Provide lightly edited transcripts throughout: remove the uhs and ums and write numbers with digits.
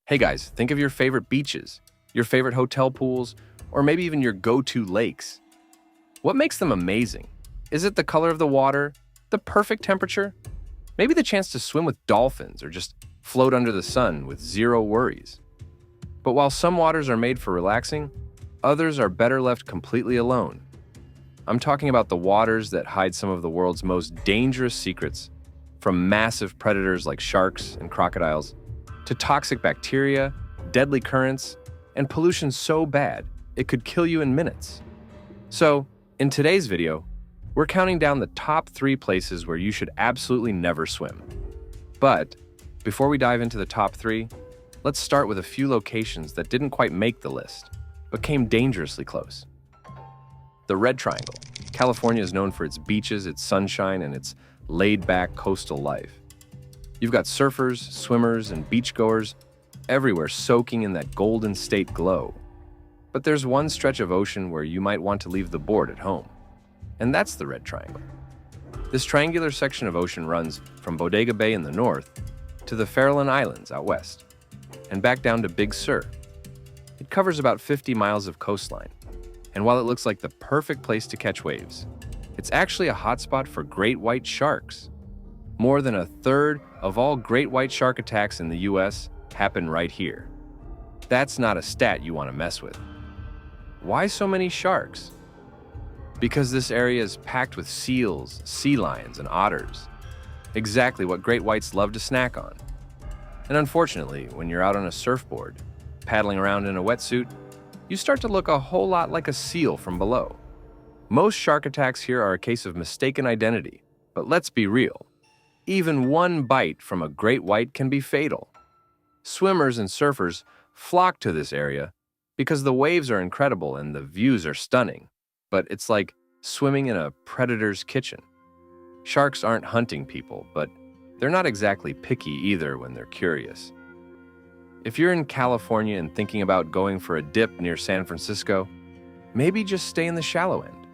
Hey guys, think of your favorite beaches, your favorite hotel pools, or maybe even your go-to lakes. What makes them amazing? Is it the color of the water, the perfect temperature? Maybe the chance to swim with dolphins or just float under the sun with zero worries. But while some waters are made for relaxing, others are better left completely alone. I'm talking about the waters that hide some of the world's most dangerous secrets, from massive predators like sharks and crocodiles, to toxic bacteria, deadly currents, and pollution so bad it could kill you in minutes. So, in today's video, we're counting down the top 3 places where you should absolutely never swim. But before we dive into the top 3, let's start with a few locations that didn't quite make the list, but came dangerously close. The Red Triangle. California is known for its beaches, its sunshine, and its laid-back coastal life. You've got surfers, swimmers, and beachgoers everywhere soaking in that Golden State glow. But there's one stretch of ocean where you might want to leave the board at home, and that's the Red Triangle. This triangular section of ocean runs from Bodega Bay in the north to the Farallon Islands out west, and back down to Big Sur. It covers about 50 miles of coastline, and while it looks like the perfect place to catch waves, it's actually a hotspot for great white sharks. More than a third of all great white shark attacks in the US happen right here. That's not a stat you want to mess with. Why so many sharks? Because this area is packed with seals, sea lions, and otters. Exactly what great whites love to snack on. And unfortunately, when you're out on a surfboard, paddling around in a wetsuit, you start to look a whole lot like a seal from below. Most shark attacks here are a case of mistaken identity, but let's be real. Even one bite from a great white can be fatal. Swimmers and surfers flock to this area because the waves are incredible and the views are stunning, but it's like swimming in a predator's kitchen. Sharks aren't hunting people, but they're not exactly picky either when they're curious. If you're in California and thinking about going for a dip near San Francisco, maybe just stay in the shallow end,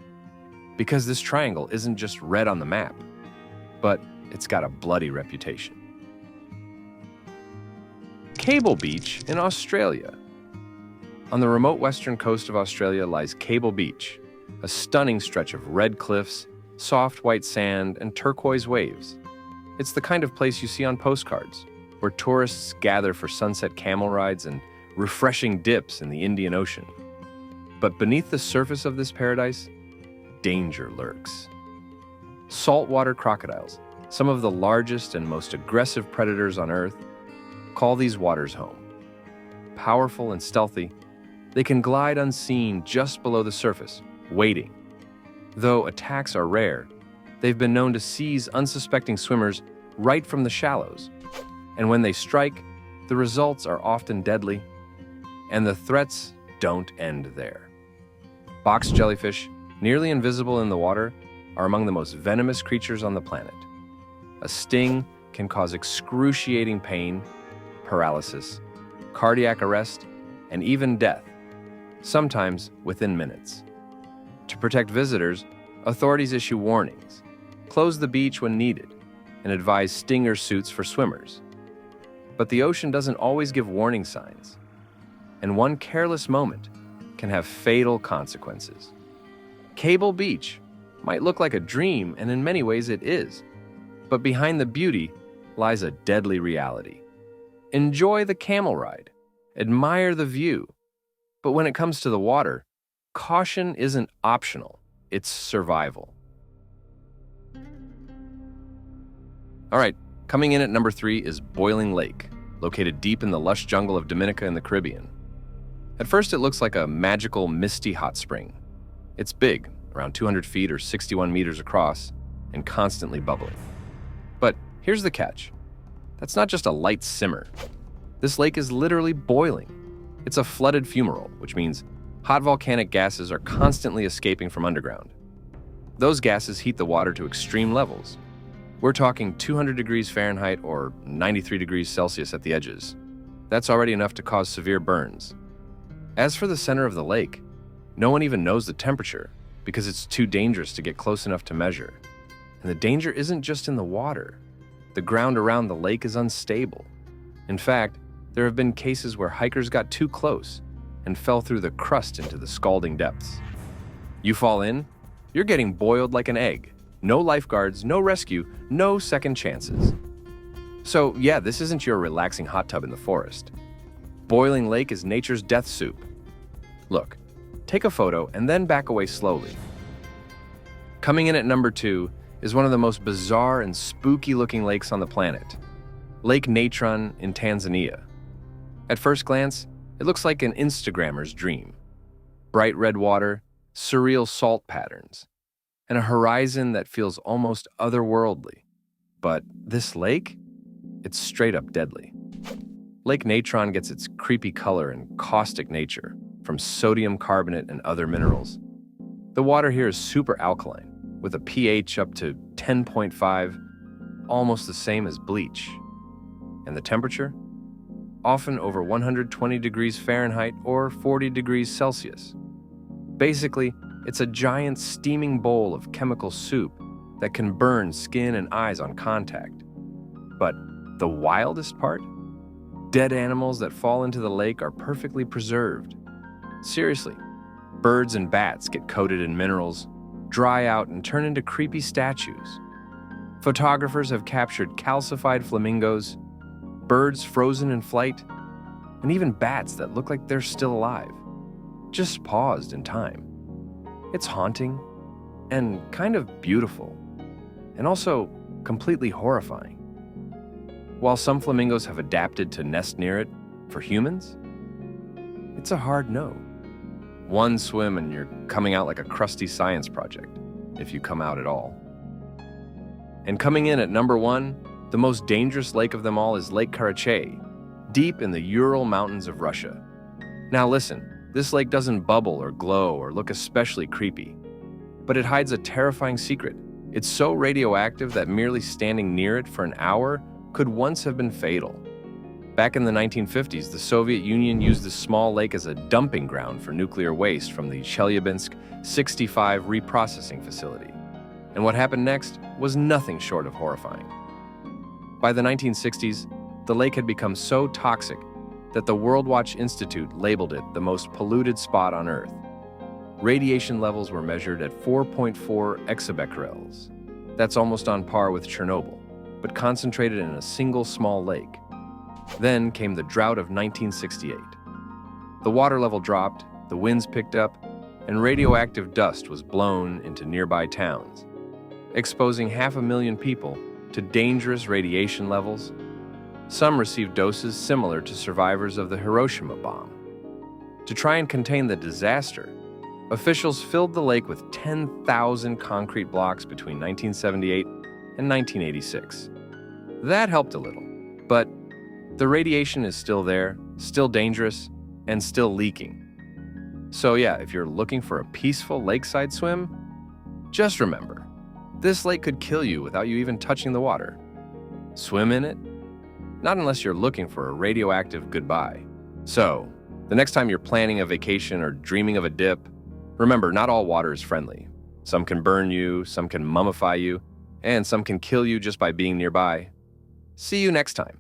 because this triangle isn't just red on the map, but it's got a bloody reputation. Cable Beach in Australia. On the remote western coast of Australia lies Cable Beach, a stunning stretch of red cliffs, soft white sand, and turquoise waves. It's the kind of place you see on postcards, where tourists gather for sunset camel rides and refreshing dips in the Indian Ocean. But beneath the surface of this paradise, danger lurks. Saltwater crocodiles, some of the largest and most aggressive predators on Earth, call these waters home. Powerful and stealthy, they can glide unseen just below the surface, waiting. Though attacks are rare, they've been known to seize unsuspecting swimmers right from the shallows. And when they strike, the results are often deadly, and the threats don't end there. Box jellyfish, nearly invisible in the water, are among the most venomous creatures on the planet. A sting can cause excruciating pain, paralysis, cardiac arrest, and even death, sometimes within minutes. To protect visitors, authorities issue warnings, close the beach when needed, and advise stinger suits for swimmers. But the ocean doesn't always give warning signs, and one careless moment can have fatal consequences. Cable Beach might look like a dream, and in many ways it is, but behind the beauty lies a deadly reality. Enjoy the camel ride, admire the view, but when it comes to the water, caution isn't optional, it's survival. All right, coming in at number 3 is Boiling Lake, located deep in the lush jungle of Dominica in the Caribbean. At first, it looks like a magical, misty hot spring. It's big, around 200 feet or 61 meters across, and constantly bubbling. But here's the catch. That's not just a light simmer. This lake is literally boiling. It's a flooded fumarole, which means hot volcanic gases are constantly escaping from underground. Those gases heat the water to extreme levels. We're talking 200 degrees Fahrenheit or 93 degrees Celsius at the edges. That's already enough to cause severe burns. As for the center of the lake, no one even knows the temperature because it's too dangerous to get close enough to measure. And the danger isn't just in the water. The ground around the lake is unstable. In fact, There have been cases where hikers got too close and fell through the crust into the scalding depths. You fall in, you're getting boiled like an egg. No lifeguards, no rescue, no second chances. So yeah, this isn't your relaxing hot tub in the forest. Boiling Lake is nature's death soup. Look, take a photo and then back away slowly. Coming in at number 2 is one of the most bizarre and spooky-looking lakes on the planet, Lake Natron in Tanzania. At first glance, it looks like an Instagrammer's dream. Bright red water, surreal salt patterns, and a horizon that feels almost otherworldly. But this lake? It's straight up deadly. Lake Natron gets its creepy color and caustic nature from sodium carbonate and other minerals. The water here is super alkaline, with a pH up to 10.5, almost the same as bleach. And the temperature? Often over 120 degrees Fahrenheit or 40 degrees Celsius. Basically, it's a giant steaming bowl of chemical soup that can burn skin and eyes on contact. But the wildest part? Dead animals that fall into the lake are perfectly preserved. Seriously, birds and bats get coated in minerals, dry out, and turn into creepy statues. Photographers have captured calcified flamingos, birds frozen in flight, and even bats that look like they're still alive, just paused in time. It's haunting and kind of beautiful, and also completely horrifying. While some flamingos have adapted to nest near it, for humans, it's a hard no. One swim and you're coming out like a crusty science project, if you come out at all. And coming in at number 1, the most dangerous lake of them all is Lake Karache, deep in the Ural Mountains of Russia. Now listen, this lake doesn't bubble or glow or look especially creepy, but it hides a terrifying secret. It's so radioactive that merely standing near it for an hour could once have been fatal. Back in the 1950s, the Soviet Union used this small lake as a dumping ground for nuclear waste from the Chelyabinsk 65 reprocessing facility. And what happened next was nothing short of horrifying. By the 1960s, the lake had become so toxic that the World Watch Institute labeled it the most polluted spot on Earth. Radiation levels were measured at 4.4 exabecquerels. That's almost on par with Chernobyl, but concentrated in a single small lake. Then came the drought of 1968. The water level dropped, the winds picked up, and radioactive dust was blown into nearby towns, exposing 500,000 people to dangerous radiation levels. Some received doses similar to survivors of the Hiroshima bomb. To try and contain the disaster, officials filled the lake with 10,000 concrete blocks between 1978 and 1986. That helped a little, but the radiation is still there, still dangerous, and still leaking. So yeah, if you're looking for a peaceful lakeside swim, just remember, this lake could kill you without you even touching the water. Swim in it? Not unless you're looking for a radioactive goodbye. So, the next time you're planning a vacation or dreaming of a dip, remember, not all water is friendly. Some can burn you, some can mummify you, and some can kill you just by being nearby. See you next time.